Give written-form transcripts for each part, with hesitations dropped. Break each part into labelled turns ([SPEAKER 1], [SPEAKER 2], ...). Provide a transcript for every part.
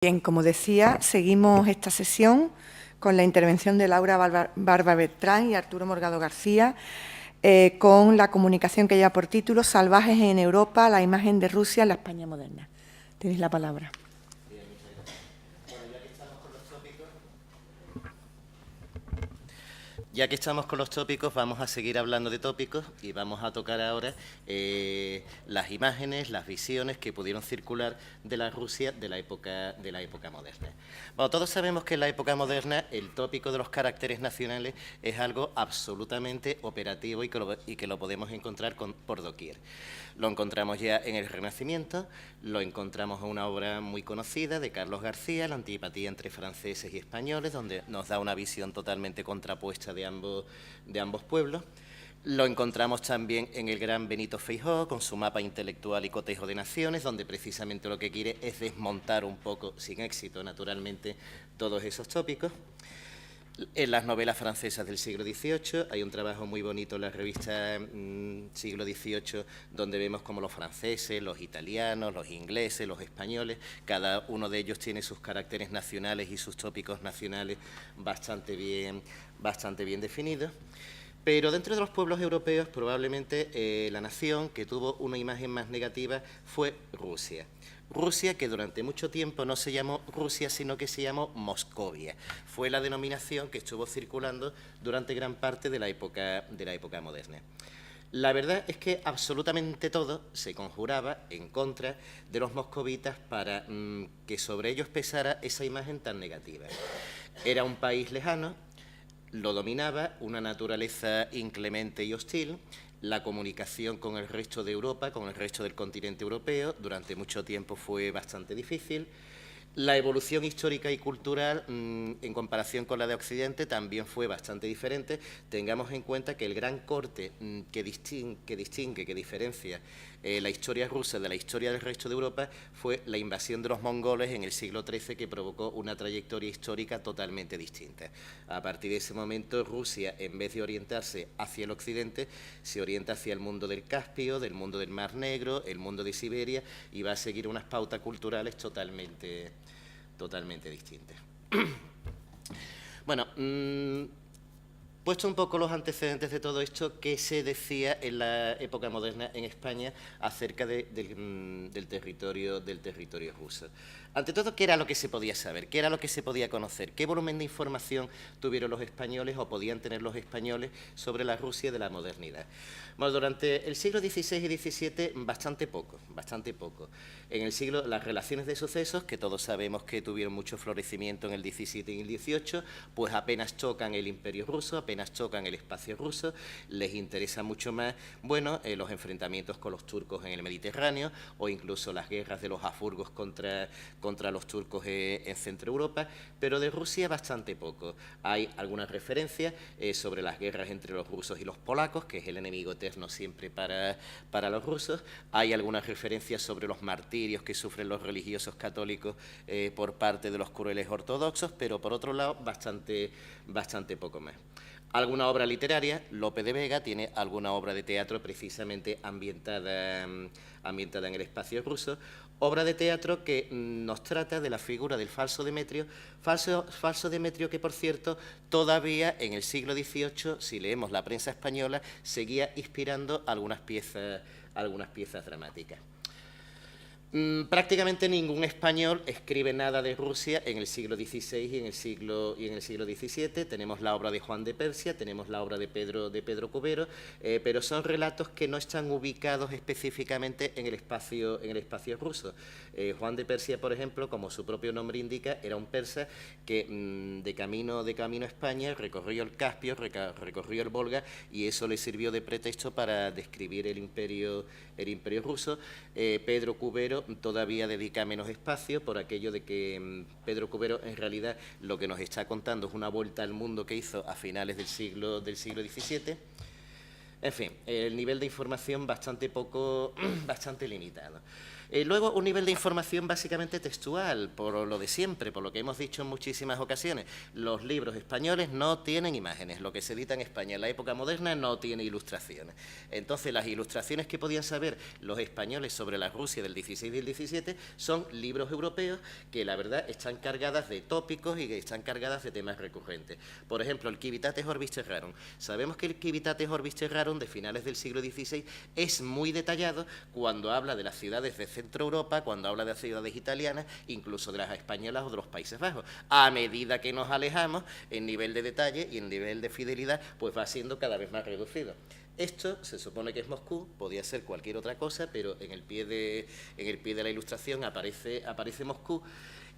[SPEAKER 1] Bien, como decía, seguimos esta sesión con la intervención de Laura Barba Bertrán y Arturo Morgado García, con la comunicación que lleva por título Salvajes en Europa, la imagen de Rusia en la España moderna. Tenéis la palabra.
[SPEAKER 2] Ya que estamos con los tópicos, vamos a seguir hablando de tópicos y vamos a tocar ahora las imágenes, las visiones que pudieron circular de la Rusia de la época moderna. Bueno, todos sabemos que en la época moderna el tópico de los caracteres nacionales es algo absolutamente operativo y que lo podemos encontrar por doquier. Lo encontramos ya en el Renacimiento, lo encontramos en una obra muy conocida de Carlos García, La antipatía entre franceses y españoles, donde nos da una visión totalmente contrapuesta de ambos pueblos. Lo encontramos también en el gran Benito Feijóo, con su mapa intelectual y cotejo de naciones, donde precisamente lo que quiere es desmontar un poco, sin éxito naturalmente, todos esos tópicos. En las novelas francesas del siglo XVIII hay un trabajo muy bonito en la revista Siglo XVIII, donde vemos como los franceses, los italianos, los ingleses, los españoles, cada uno de ellos tiene sus caracteres nacionales y sus tópicos nacionales bastante bien definidos. Pero dentro de los pueblos europeos, probablemente la nación que tuvo una imagen más negativa fue Rusia. Rusia, que durante mucho tiempo no se llamó Rusia, sino que se llamó Moscovia. Fue la denominación que estuvo circulando durante gran parte de la época moderna. La verdad es que absolutamente todo se conjuraba en contra de los moscovitas para que sobre ellos pesara esa imagen tan negativa. Era un país lejano, lo dominaba una naturaleza inclemente y hostil. La comunicación con el resto de Europa, con el resto del continente europeo, durante mucho tiempo fue bastante difícil. La evolución histórica y cultural, en comparación con la de Occidente, también fue bastante diferente. Tengamos en cuenta que el gran corte que diferencia la historia rusa de la historia del resto de Europa fue la invasión de los mongoles en el siglo XIII, que provocó una trayectoria histórica totalmente distinta. A partir de ese momento, Rusia, en vez de orientarse hacia el occidente, se orienta hacia el mundo del Caspio, del mundo del Mar Negro, el mundo de Siberia, y va a seguir unas pautas culturales totalmente distintas. Bueno, puesto un poco los antecedentes de todo esto, ¿qué se decía en la época moderna en España acerca del territorio ruso? Ante todo, ¿qué era lo que se podía saber? ¿Qué era lo que se podía conocer? ¿Qué volumen de información tuvieron los españoles o podían tener los españoles sobre la Rusia de la modernidad? Bueno, durante el siglo XVI y XVII, bastante poco. En el siglo, las relaciones de sucesos, que todos sabemos que tuvieron mucho florecimiento en el XVII y el XVIII, pues apenas tocan el imperio ruso, apenas tocan el espacio ruso, les interesa mucho más, bueno, los enfrentamientos con los turcos en el Mediterráneo, o incluso las guerras de los Habsburgos contra los turcos en Centro Europa, pero de Rusia bastante poco. Hay algunas referencias sobre las guerras entre los rusos y los polacos, que es el enemigo eterno siempre para los rusos. Hay algunas referencias sobre los martirios que sufren los religiosos católicos por parte de los crueles ortodoxos, pero por otro lado bastante poco más. Alguna obra literaria, Lope de Vega tiene alguna obra de teatro precisamente ambientada en el espacio ruso, obra de teatro que nos trata de la figura del falso Demetrio, falso Demetrio que, por cierto, todavía en el siglo XVIII, si leemos la prensa española, seguía inspirando algunas piezas dramáticas. Prácticamente ningún español escribe nada de Rusia en el siglo XVI y en el siglo XVII. Tenemos la obra de Juan de Persia, tenemos la obra de Pedro Cubero, pero son relatos que no están ubicados específicamente en el espacio ruso. Juan de Persia, por ejemplo, como su propio nombre indica, era un persa que de camino a España recorrió el Caspio, recorrió el Volga, y eso le sirvió de pretexto para describir el imperio ruso. Pedro Cubero todavía dedica menos espacio por aquello de que Pedro Cubero en realidad lo que nos está contando es una vuelta al mundo que hizo a finales del siglo XVII. En fin, el nivel de información bastante limitado. Luego, un nivel de información básicamente textual, por lo de siempre, por lo que hemos dicho en muchísimas ocasiones. Los libros españoles no tienen imágenes, lo que se edita en España en la época moderna no tiene ilustraciones. Entonces, las ilustraciones que podían saber los españoles sobre la Rusia del 16 y del 17 son libros europeos que, la verdad, están cargadas de tópicos y que están cargadas de temas recurrentes. Por ejemplo, el Civitates Orbis Terrarum. Sabemos que el Civitates Orbis Terrarum de finales del siglo XVI es muy detallado cuando habla de las ciudades de Centro Europa, cuando habla de las ciudades italianas, incluso de las españolas o de los Países Bajos. A medida que nos alejamos, el nivel de detalle y el nivel de fidelidad pues va siendo cada vez más reducido. Esto se supone que es Moscú, podía ser cualquier otra cosa, pero en el pie de la ilustración aparece Moscú.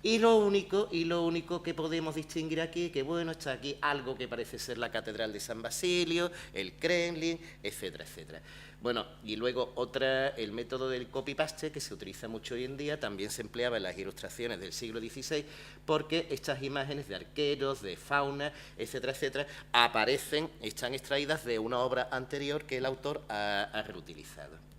[SPEAKER 2] Y lo único que podemos distinguir aquí, que bueno, está aquí algo que parece ser la Catedral de San Basilio, el Kremlin, etcétera, etcétera. Bueno, y luego el método del copy-paste, que se utiliza mucho hoy en día, también se empleaba en las ilustraciones del siglo XVI, porque estas imágenes de arqueros, de fauna, etcétera, etcétera, están extraídas de una obra anterior que el autor ha reutilizado.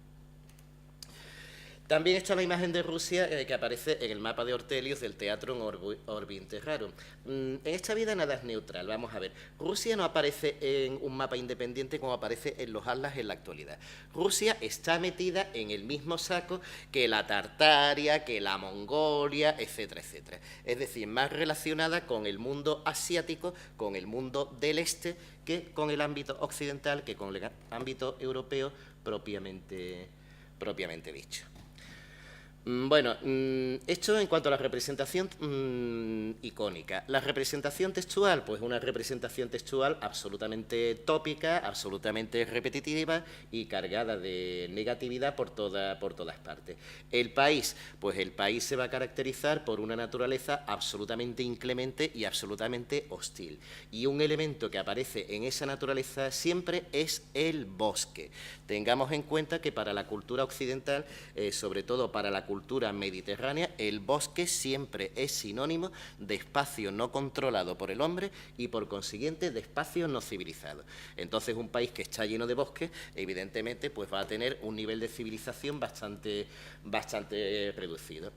[SPEAKER 2] También está la imagen de Rusia que aparece en el mapa de Ortelius del Teatrum Orbis Terrarum. En esta vida nada es neutral, vamos a ver. Rusia no aparece en un mapa independiente como aparece en los atlas en la actualidad. Rusia está metida en el mismo saco que la Tartaria, que la Mongolia, etcétera, etcétera. Es decir, más relacionada con el mundo asiático, con el mundo del este, que con el ámbito occidental, que con el ámbito europeo propiamente dicho. Bueno, esto en cuanto a la representación icónica. La representación textual, pues una representación textual absolutamente tópica, absolutamente repetitiva y cargada de negatividad por todas partes. El país, pues el país se va a caracterizar por una naturaleza absolutamente inclemente y absolutamente hostil. Y un elemento que aparece en esa naturaleza siempre es el bosque. Tengamos en cuenta que para la cultura occidental, sobre todo para la cultura mediterránea, el bosque siempre es sinónimo de espacio no controlado por el hombre y, por consiguiente, de espacio no civilizado. Entonces, un país que está lleno de bosques, evidentemente, pues va a tener un nivel de civilización bastante reducido.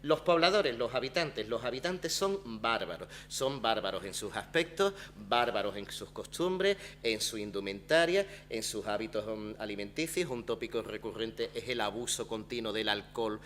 [SPEAKER 2] Los pobladores, los habitantes son bárbaros en sus aspectos, bárbaros en sus costumbres, en su indumentaria, en sus hábitos alimenticios. Un tópico recurrente es el abuso continuo del alcohol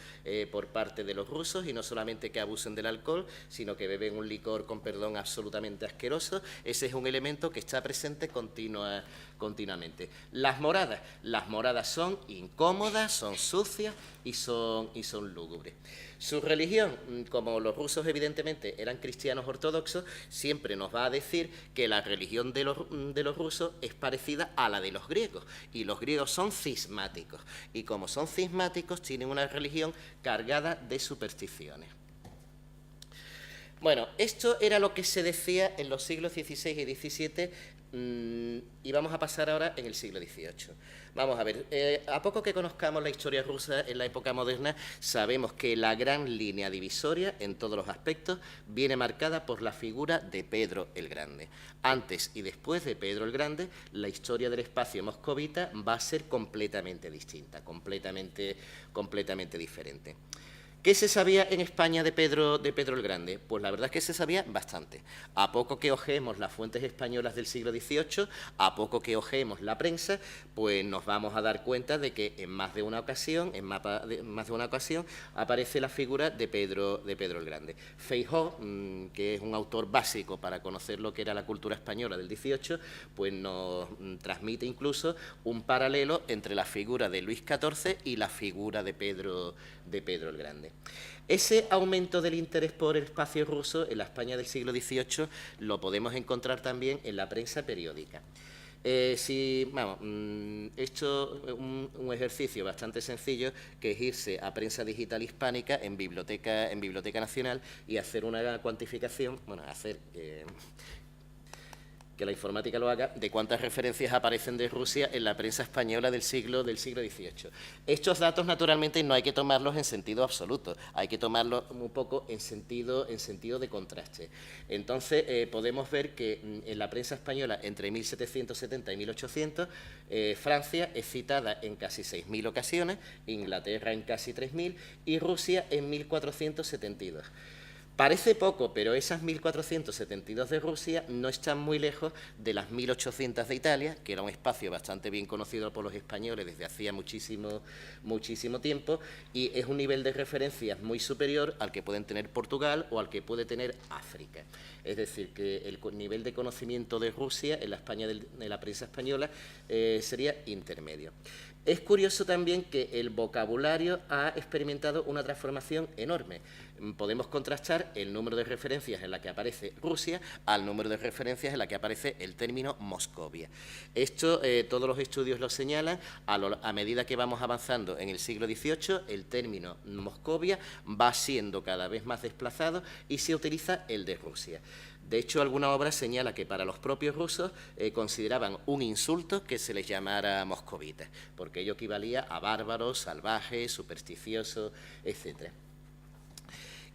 [SPEAKER 2] por parte de los rusos, y no solamente que abusen del alcohol, sino que beben un licor, con perdón, absolutamente asqueroso. Ese es un elemento que está presente continuamente. Las moradas son incómodas, son sucias y son lúgubres. Su religión, como los rusos evidentemente eran cristianos ortodoxos, siempre nos va a decir que la religión de los rusos es parecida a la de los griegos, y los griegos son cismáticos, y como son cismáticos tienen una religión cargada de supersticiones. Bueno, esto era lo que se decía en los siglos XVI y XVII, y vamos a pasar ahora en el siglo XVIII. Vamos a ver, a poco que conozcamos la historia rusa en la época moderna, sabemos que la gran línea divisoria en todos los aspectos viene marcada por la figura de Pedro el Grande. Antes y después de Pedro el Grande, la historia del espacio moscovita va a ser completamente distinta, completamente diferente. ¿Qué se sabía en España de Pedro el Grande? Pues la verdad es que se sabía bastante. A poco que hojeemos las fuentes españolas del siglo XVIII, a poco que hojeemos la prensa, pues nos vamos a dar cuenta de que en más de una ocasión aparece la figura de Pedro el Grande. Feijóo, que es un autor básico para conocer lo que era la cultura española del XVIII, pues nos transmite incluso un paralelo entre la figura de Luis XIV y la figura de Pedro el Grande. Ese aumento del interés por el espacio ruso en la España del siglo XVIII lo podemos encontrar también en la prensa periódica. Esto es un ejercicio bastante sencillo, que es irse a Prensa Digital Hispánica en Biblioteca Nacional y hacer una cuantificación, que la informática lo haga, de cuántas referencias aparecen de Rusia en la prensa española del siglo XVIII. Estos datos, naturalmente, no hay que tomarlos en sentido absoluto, hay que tomarlos un poco en sentido de contraste. Entonces, podemos ver que en la prensa española, entre 1770 y 1800, Francia es citada en casi 6.000 ocasiones, Inglaterra en casi 3.000 y Rusia en 1472. Parece poco, pero esas 1472 de Rusia no están muy lejos de las 1800 de Italia, que era un espacio bastante bien conocido por los españoles desde hacía muchísimo tiempo, y es un nivel de referencias muy superior al que pueden tener Portugal o al que puede tener África. Es decir, que el nivel de conocimiento de Rusia en la España en la prensa española sería intermedio. Es curioso también que el vocabulario ha experimentado una transformación enorme. Podemos contrastar el número de referencias en la que aparece Rusia al número de referencias en la que aparece el término Moscovia. Esto todos los estudios lo señalan. A medida que vamos avanzando en el siglo XVIII, el término Moscovia va siendo cada vez más desplazado y se utiliza el de Rusia. De hecho, alguna obra señala que para los propios rusos consideraban un insulto que se les llamara moscovitas, porque ello equivalía a bárbaros, salvajes, supersticiosos, etc.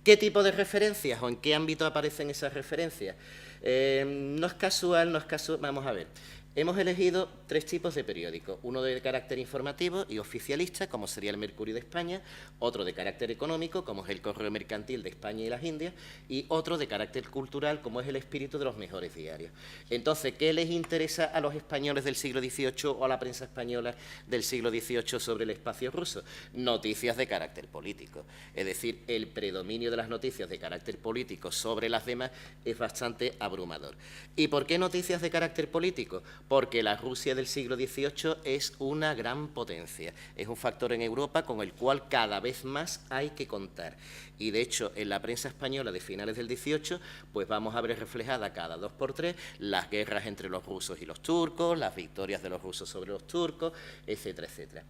[SPEAKER 2] ¿Qué tipo de referencias o en qué ámbito aparecen esas referencias? No es casual, vamos a ver. Hemos elegido 3 tipos de periódicos, uno de carácter informativo y oficialista, como sería el Mercurio de España, otro de carácter económico, como es el Correo Mercantil de España y las Indias, y otro de carácter cultural, como es el Espíritu de los Mejores Diarios. Entonces, ¿qué les interesa a los españoles del siglo XVIII o a la prensa española del siglo XVIII sobre el espacio ruso? Noticias de carácter político. Es decir, el predominio de las noticias de carácter político sobre las demás es bastante abrumador. ¿Y por qué noticias de carácter político? Porque la Rusia del siglo XVIII es una gran potencia, es un factor en Europa con el cual cada vez más hay que contar. Y de hecho, en la prensa española de finales del XVIII, pues vamos a ver reflejada cada 2 por 3 las guerras entre los rusos y los turcos, las victorias de los rusos sobre los turcos, etcétera, etcétera.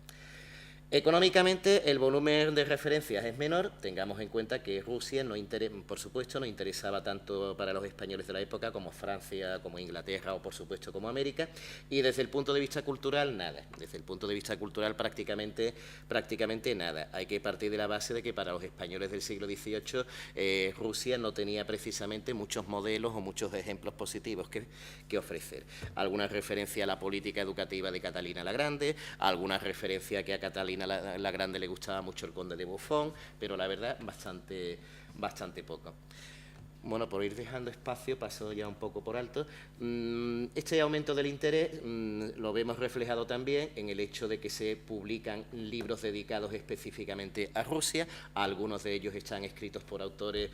[SPEAKER 2] Económicamente, el volumen de referencias es menor. Tengamos en cuenta que Rusia, por supuesto, no interesaba tanto para los españoles de la época como Francia, como Inglaterra o, por supuesto, como América. Y desde el punto de vista cultural, nada. Desde el punto de vista cultural, prácticamente nada. Hay que partir de la base de que para los españoles del siglo XVIII, Rusia no tenía precisamente muchos modelos o muchos ejemplos positivos que ofrecer. Alguna referencia a la política educativa de Catalina la Grande, alguna referencia que a Catalina la Grande le gustaba mucho el conde de Buffon, pero la verdad bastante poco. Bueno, por ir dejando espacio, paso ya un poco por alto. Este aumento del interés lo vemos reflejado también en el hecho de que se publican libros dedicados específicamente a Rusia. Algunos de ellos están escritos por autores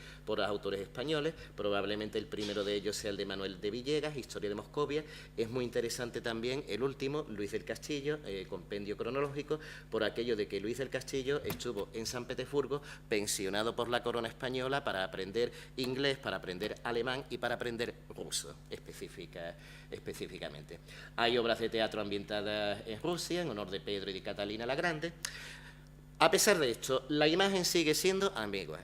[SPEAKER 2] españoles. Probablemente el primero de ellos sea el de Manuel de Villegas, Historia de Moscovia. Es muy interesante también el último, Luis del Castillo, compendio cronológico, por aquello de que Luis del Castillo estuvo en San Petersburgo pensionado por la corona española para aprender inglés, para aprender alemán y para aprender ruso específicamente. Hay obras de teatro ambientadas en Rusia en honor de Pedro y de Catalina la Grande. A pesar de esto, la imagen sigue siendo ambigua.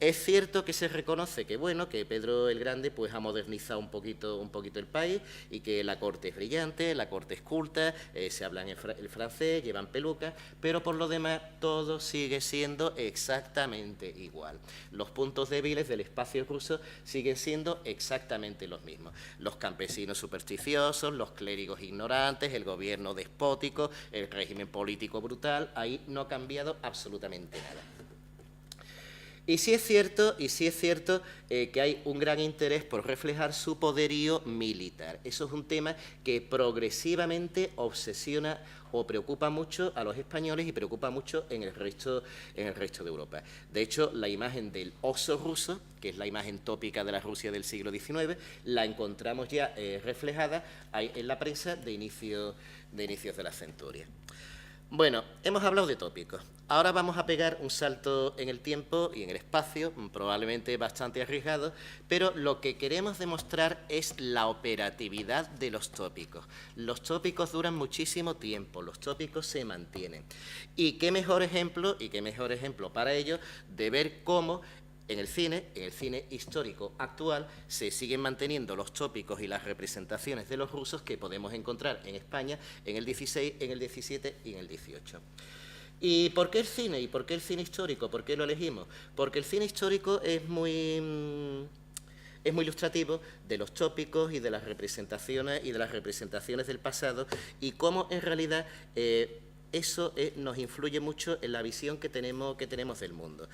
[SPEAKER 2] Es cierto que se reconoce que, bueno, que Pedro el Grande pues ha modernizado un poquito el país y que la corte es brillante, la corte es culta, se hablan el francés, llevan pelucas, pero por lo demás todo sigue siendo exactamente igual. Los puntos débiles del espacio ruso siguen siendo exactamente los mismos. Los campesinos supersticiosos, los clérigos ignorantes, el gobierno despótico, el régimen político brutal. Ahí no ha cambiado absolutamente nada. Y sí es cierto que hay un gran interés por reflejar su poderío militar. Eso es un tema que progresivamente obsesiona o preocupa mucho a los españoles y preocupa mucho en el resto de Europa. De hecho, la imagen del oso ruso, que es la imagen tópica de la Rusia del siglo XIX, la encontramos ya reflejada en la prensa de inicios de la centuria. Bueno, hemos hablado de tópicos. Ahora vamos a pegar un salto en el tiempo y en el espacio, probablemente bastante arriesgado, pero lo que queremos demostrar es la operatividad de los tópicos. Los tópicos duran muchísimo tiempo, los tópicos se mantienen. Y qué mejor ejemplo para ello de ver cómo En el cine histórico actual, se siguen manteniendo los tópicos y las representaciones de los rusos que podemos encontrar en España en el 16, en el 17 y en el 18. ¿Y por qué el cine? ¿Y por qué el cine histórico? ¿Por qué lo elegimos? Porque el cine histórico es muy ilustrativo de los tópicos y de las representaciones del pasado, y cómo en realidad eso nos influye mucho en la visión que tenemos del mundo.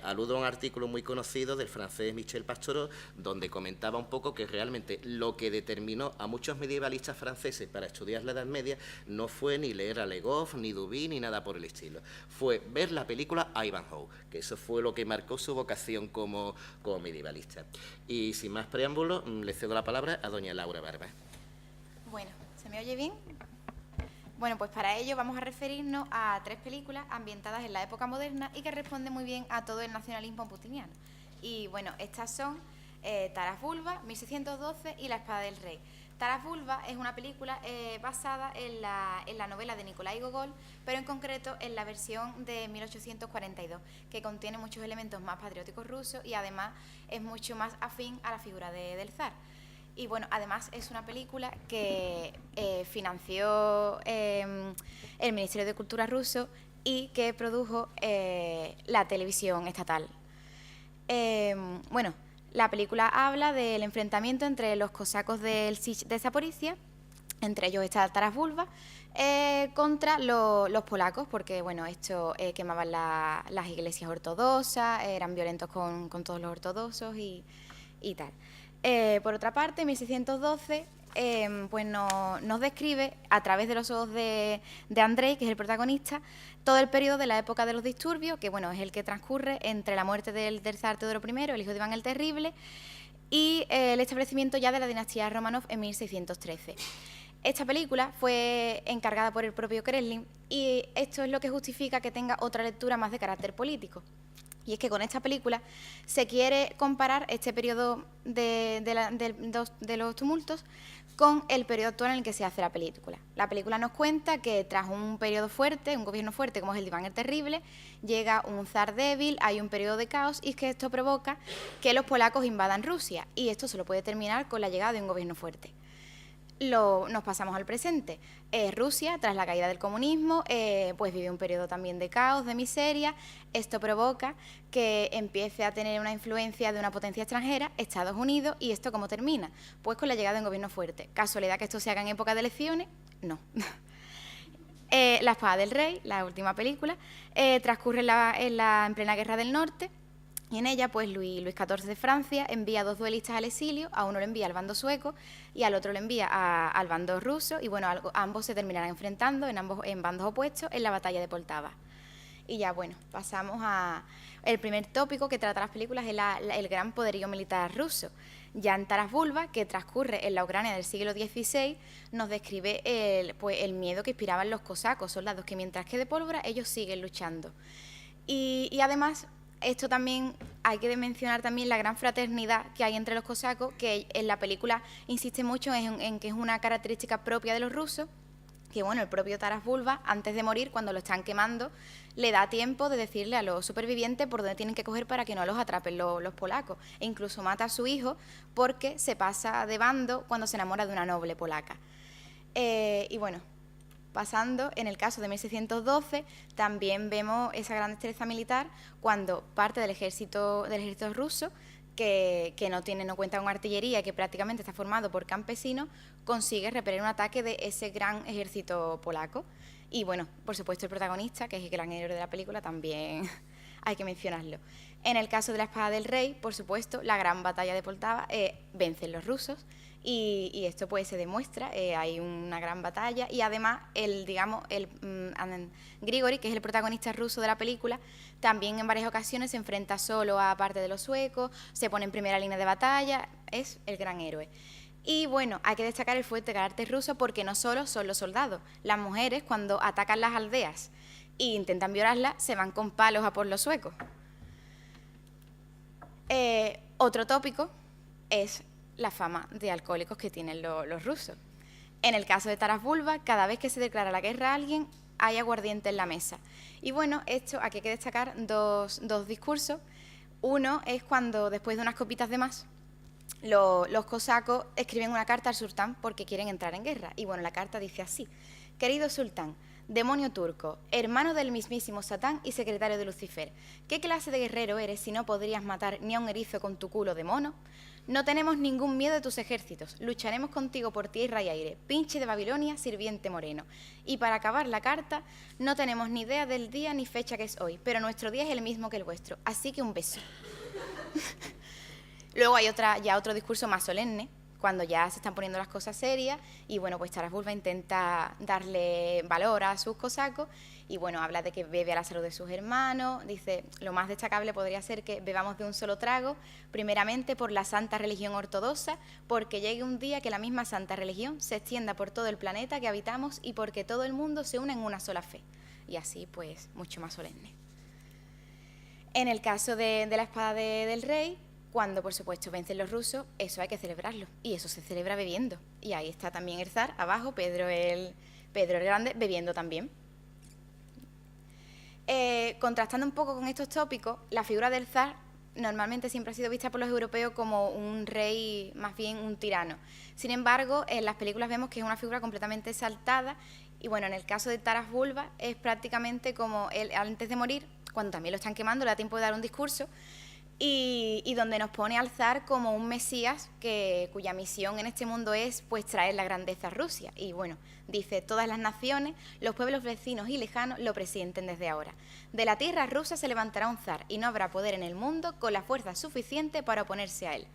[SPEAKER 2] Aludo a un artículo muy conocido del francés Michel Pastoureau, donde comentaba un poco que realmente lo que determinó a muchos medievalistas franceses para estudiar la Edad Media no fue ni leer a Le Goff, ni Duby, ni nada por el estilo. Fue ver la película Ivanhoe, que eso fue lo que marcó su vocación como medievalista. Y sin más preámbulos, le cedo la palabra a doña Laura Barba.
[SPEAKER 3] Bueno, ¿se me oye bien? Bueno, pues para ello vamos a referirnos a 3 películas ambientadas en la época moderna y que responden muy bien a todo el nacionalismo putiniano. Y bueno, estas son Taras Bulba, 1612 y La espada del rey. Taras Bulba es una película basada en la novela de Nikolai Gogol, pero en concreto en la versión de 1842, que contiene muchos elementos más patrióticos rusos y además es mucho más afín a la figura del zar. Y bueno, además es una película que financió el Ministerio de Cultura ruso y que produjo la televisión estatal. Bueno, la película habla del enfrentamiento entre los cosacos del Sich de Zaporizhia, entre ellos está Taras Bulba, contra los polacos, porque bueno, estos quemaban las iglesias ortodoxas, eran violentos con todos los ortodoxos y tal. Por otra parte, 1612 pues nos describe, a través de los ojos de Andrei, que es el protagonista, todo el periodo de la época de los disturbios, que bueno, es el que transcurre entre la muerte del zar Teodoro I, el hijo de Iván el Terrible, y el establecimiento ya de la dinastía Romanov en 1613. Esta película fue encargada por el propio Kremlin y esto es lo que justifica que tenga otra lectura más de carácter político. Y es que con esta película se quiere comparar este periodo de los tumultos con el periodo actual en el que se hace la película. La película nos cuenta que tras un periodo fuerte, un gobierno fuerte como es el de Iván el Terrible, llega un zar débil, hay un periodo de caos y es que esto provoca que los polacos invadan Rusia y esto solo puede terminar con la llegada de un gobierno fuerte. Nos pasamos al presente. Rusia, tras la caída del comunismo, pues vive un periodo también de caos, de miseria. Esto provoca que empiece a tener una influencia de una potencia extranjera, Estados Unidos, y ¿esto cómo termina? Pues con la llegada de un gobierno fuerte. ¿Casualidad que esto se haga en época de elecciones? No. La espada del rey, la última película, transcurre en plena Guerra del Norte. Y en ella, pues Luis XIV de Francia envía 2 duelistas al exilio, a uno lo envía al bando sueco y al otro lo envía al bando ruso, y bueno, ambos se terminarán enfrentando en bandos opuestos en la batalla de Poltava. Y ya, bueno, pasamos a el primer tópico que trata las películas, es el gran poderío militar ruso. Ya en Taras Bulba, que transcurre en la Ucrania del siglo XVI, nos describe el miedo que inspiraban los cosacos, soldados que mientras quede pólvora ellos siguen luchando. Y además, esto también hay que mencionar también la gran fraternidad que hay entre los cosacos, que en la película insiste mucho en que es una característica propia de los rusos, que bueno, el propio Taras Bulba, antes de morir, cuando lo están quemando, le da tiempo de decirle a los supervivientes por dónde tienen que coger para que no los atrapen los polacos, e incluso mata a su hijo porque se pasa de bando cuando se enamora de una noble polaca. Y bueno, pasando, en el caso de 1612, también vemos esa gran destreza militar cuando parte del ejército ruso, que no cuenta con artillería, que prácticamente está formado por campesinos, consigue repeler un ataque de ese gran ejército polaco. Y bueno, por supuesto el protagonista, que es el gran héroe de la película, también hay que mencionarlo. En el caso de la espada del rey, por supuesto, la gran batalla de Poltava, vencen los rusos. Y esto pues se demuestra, hay una gran batalla y además Grigori, que es el protagonista ruso de la película, también en varias ocasiones se enfrenta solo a parte de los suecos, se pone en primera línea de batalla, es el gran héroe. Y bueno, hay que destacar el fuerte carácter ruso porque no solo son los soldados, las mujeres cuando atacan las aldeas e intentan violarlas se van con palos a por los suecos. Otro tópico es la fama de alcohólicos que tienen los rusos. En el caso de Taras Bulba, cada vez que se declara la guerra a alguien, hay aguardiente en la mesa. Y bueno, esto aquí hay que destacar dos discursos. Uno es cuando, después de unas copitas de más, los cosacos escriben una carta al sultán porque quieren entrar en guerra. Y bueno, la carta dice así: querido sultán, demonio turco, hermano del mismísimo Satán y secretario de Lucifer, ¿qué clase de guerrero eres si no podrías matar ni a un erizo con tu culo de mono? No tenemos ningún miedo de tus ejércitos, lucharemos contigo por tierra y aire, pinche de Babilonia, sirviente moreno. Y para acabar la carta, no tenemos ni idea del día ni fecha que es hoy, pero nuestro día es el mismo que el vuestro, así que un beso. Luego hay otro discurso más solemne, cuando ya se están poniendo las cosas serias, y bueno, pues Taras Bulba intenta darle valor a sus cosacos, y bueno, habla de que bebe a la salud de sus hermanos, dice, lo más destacable podría ser que bebamos de un solo trago, primeramente por la santa religión ortodoxa, porque llegue un día que la misma santa religión se extienda por todo el planeta que habitamos y porque todo el mundo se una en una sola fe. Y así, pues, mucho más solemne. En el caso de la espada del rey, cuando, por supuesto, vencen los rusos, eso hay que celebrarlo, y eso se celebra bebiendo. Y ahí está también el zar, abajo, Pedro el Grande, bebiendo también. Contrastando un poco con estos tópicos, la figura del zar normalmente siempre ha sido vista por los europeos como un rey, más bien un tirano. Sin embargo, en las películas vemos que es una figura completamente exaltada, y bueno, en el caso de Taras Bulba es prácticamente como él, antes de morir, cuando también lo están quemando, le da tiempo de dar un discurso, y donde nos pone al zar como un mesías cuya misión en este mundo es pues traer la grandeza a Rusia. Y bueno, dice, todas las naciones, los pueblos vecinos y lejanos lo presienten desde ahora. De la tierra rusa se levantará un zar y no habrá poder en el mundo con la fuerza suficiente para oponerse a él.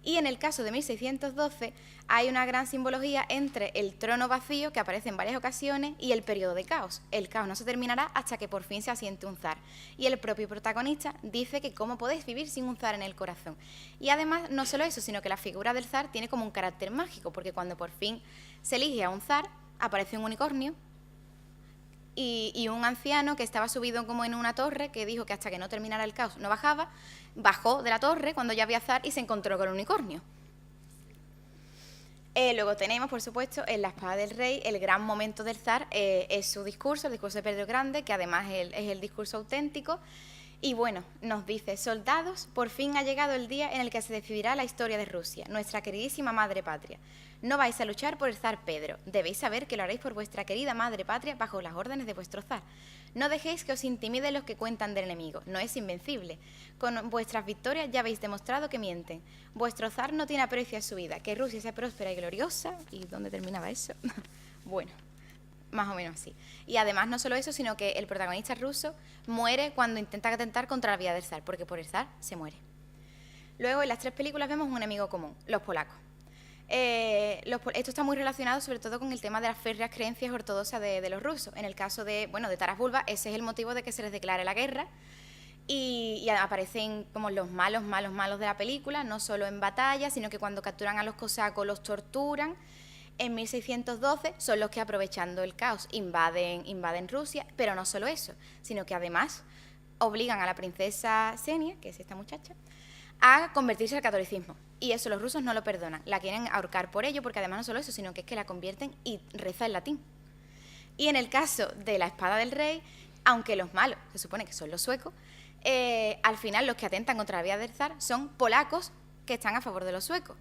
[SPEAKER 3] Y en el caso de 1612 hay una gran simbología entre el trono vacío, que aparece en varias ocasiones, y el periodo de caos. El caos no se terminará hasta que por fin se asiente un zar. Y el propio protagonista dice que cómo podéis vivir sin un zar en el corazón. Y además, no solo eso, sino que la figura del zar tiene como un carácter mágico, porque cuando por fin se elige a un zar, aparece un unicornio y un anciano que estaba subido como en una torre, que dijo que hasta que no terminara el caos no bajaba, bajó de la torre cuando ya había zar y se encontró con el unicornio. Luego tenemos, por supuesto, en la espada del rey, el gran momento del zar es su discurso, el discurso de Pedro el Grande, que además es el discurso auténtico. Y bueno, nos dice, soldados, por fin ha llegado el día en el que se decidirá la historia de Rusia, nuestra queridísima madre patria. No vais a luchar por el zar Pedro, debéis saber que lo haréis por vuestra querida madre patria bajo las órdenes de vuestro zar. No dejéis que os intimiden los que cuentan del enemigo, no es invencible. Con vuestras victorias ya habéis demostrado que mienten. Vuestro zar no tiene aprecio a su vida, que Rusia sea próspera y gloriosa. ¿Y dónde terminaba eso? Bueno, más o menos así. Y además no solo eso, sino que el protagonista ruso muere cuando intenta atentar contra la vida del zar, porque por el zar se muere. Luego en las tres películas vemos un enemigo común, los polacos. Esto está muy relacionado sobre todo con el tema de las férreas creencias ortodoxas de los rusos. En el caso de Taras Bulba, ese es el motivo de que se les declare la guerra, y aparecen como los malos de la película, no solo en batalla, sino que cuando capturan a los cosacos los torturan. En 1612 son los que, aprovechando el caos, invaden Rusia, pero no solo eso, sino que además obligan a la princesa Xenia, que es esta muchacha, a convertirse al catolicismo. Y eso los rusos no lo perdonan, la quieren ahorcar por ello, porque además no solo eso, sino que es que la convierten y reza en latín. Y en el caso de la espada del rey, aunque los malos se supone que son los suecos, al final los que atentan contra la vida del zar son polacos que están a favor de los suecos.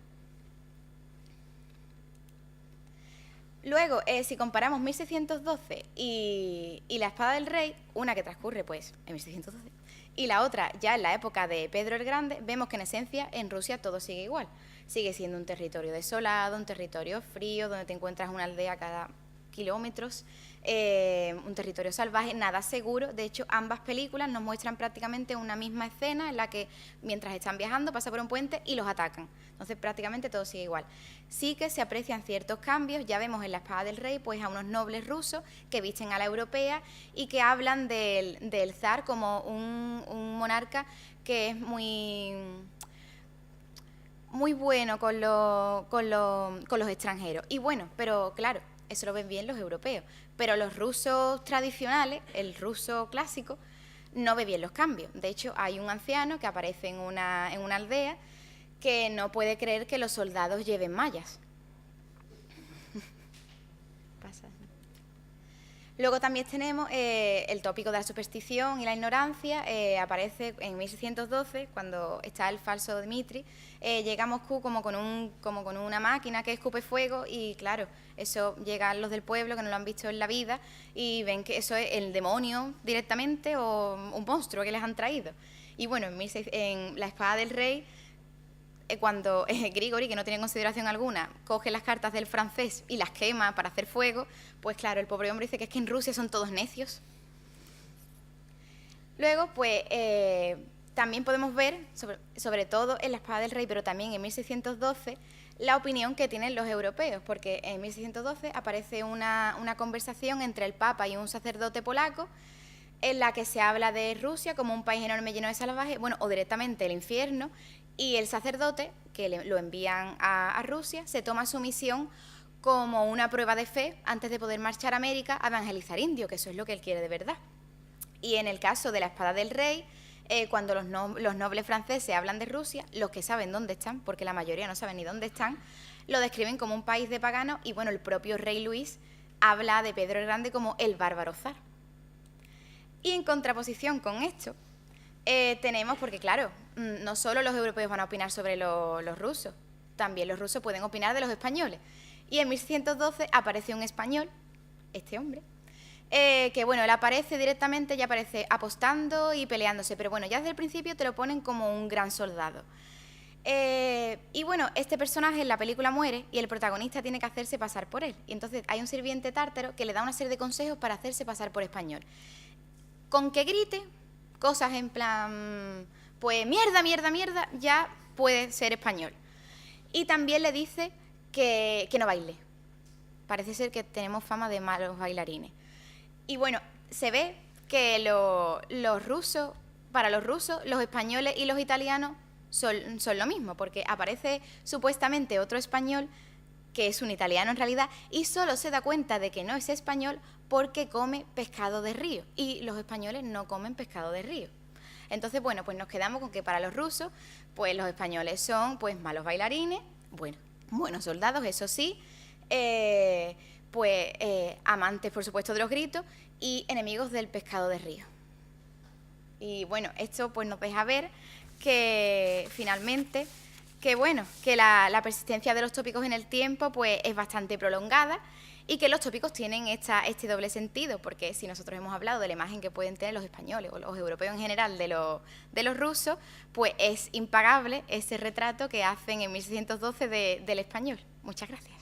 [SPEAKER 3] Luego, si comparamos 1612 y la espada del rey, una que transcurre pues en 1612 y la otra ya en la época de Pedro el Grande, vemos que en esencia en Rusia todo sigue igual. Sigue siendo un territorio desolado, un territorio frío, donde te encuentras una aldea cada kilómetros, un territorio salvaje, nada seguro. De hecho, ambas películas nos muestran prácticamente una misma escena en la que mientras están viajando pasa por un puente y los atacan. Entonces prácticamente todo sigue igual. Sí que se aprecian ciertos cambios, ya vemos en la espada del rey pues a unos nobles rusos que visten a la europea y que hablan del zar como un monarca que es muy bueno con los extranjeros. Y bueno, pero claro, eso lo ven bien los europeos, pero los rusos tradicionales, el ruso clásico, no ve bien los cambios. De hecho, hay un anciano que aparece en una aldea que no puede creer que los soldados lleven mallas. Luego también tenemos el tópico de la superstición y la ignorancia. Aparece en 1612, cuando está el falso Dmitri, llega a Moscú como con una máquina que escupe fuego y, claro, eso llegan los del pueblo que no lo han visto en la vida y ven que eso es el demonio directamente o un monstruo que les han traído. Y bueno, en la espada del rey, cuando Grigori, que no tiene consideración alguna, coge las cartas del francés y las quema para hacer fuego, pues claro, el pobre hombre dice que es que en Rusia son todos necios. Luego, pues, también podemos ver, sobre todo en la espada del rey, pero también en 1612, la opinión que tienen los europeos, porque en 1612 aparece una conversación entre el Papa y un sacerdote polaco, en la que se habla de Rusia como un país enorme lleno de salvajes, bueno, o directamente el infierno, y el sacerdote, que lo envían a Rusia, se toma su misión como una prueba de fe antes de poder marchar a América a evangelizar indios, que eso es lo que él quiere de verdad. Y en el caso de la espada del rey, cuando los nobles franceses hablan de Rusia, los que saben dónde están, porque la mayoría no saben ni dónde están, lo describen como un país de paganos y, bueno, el propio rey Luis habla de Pedro el Grande como el bárbaro zar. Y en contraposición con esto, tenemos, porque claro, no solo los europeos van a opinar sobre los rusos, también los rusos pueden opinar de los españoles. Y en 1612 aparece un español, este hombre, que bueno, él aparece directamente, ya aparece apostando y peleándose, pero bueno, ya desde el principio te lo ponen como un gran soldado. Y bueno, este personaje en la película muere y el protagonista tiene que hacerse pasar por él. Y entonces hay un sirviente tártaro que le da una serie de consejos para hacerse pasar por español. Con que grite cosas en plan, pues mierda, mierda, mierda, ya puede ser español. Y también le dice que no baile. Parece ser que tenemos fama de malos bailarines. Y bueno, se ve que los rusos, para los rusos, los españoles y los italianos son lo mismo, porque aparece supuestamente otro español que es un italiano en realidad, y solo se da cuenta de que no es español porque come pescado de río, y los españoles no comen pescado de río. Entonces, bueno, pues nos quedamos con que para los rusos, pues los españoles son pues malos bailarines, bueno, buenos soldados, eso sí, amantes, por supuesto, de los gritos y enemigos del pescado de río. Y bueno, esto pues nos deja ver que finalmente, que bueno, que la persistencia de los tópicos en el tiempo pues es bastante prolongada y que los tópicos tienen este doble sentido, porque si nosotros hemos hablado de la imagen que pueden tener los españoles o los europeos en general de los rusos, pues es impagable ese retrato que hacen en 1612 del español. Muchas gracias.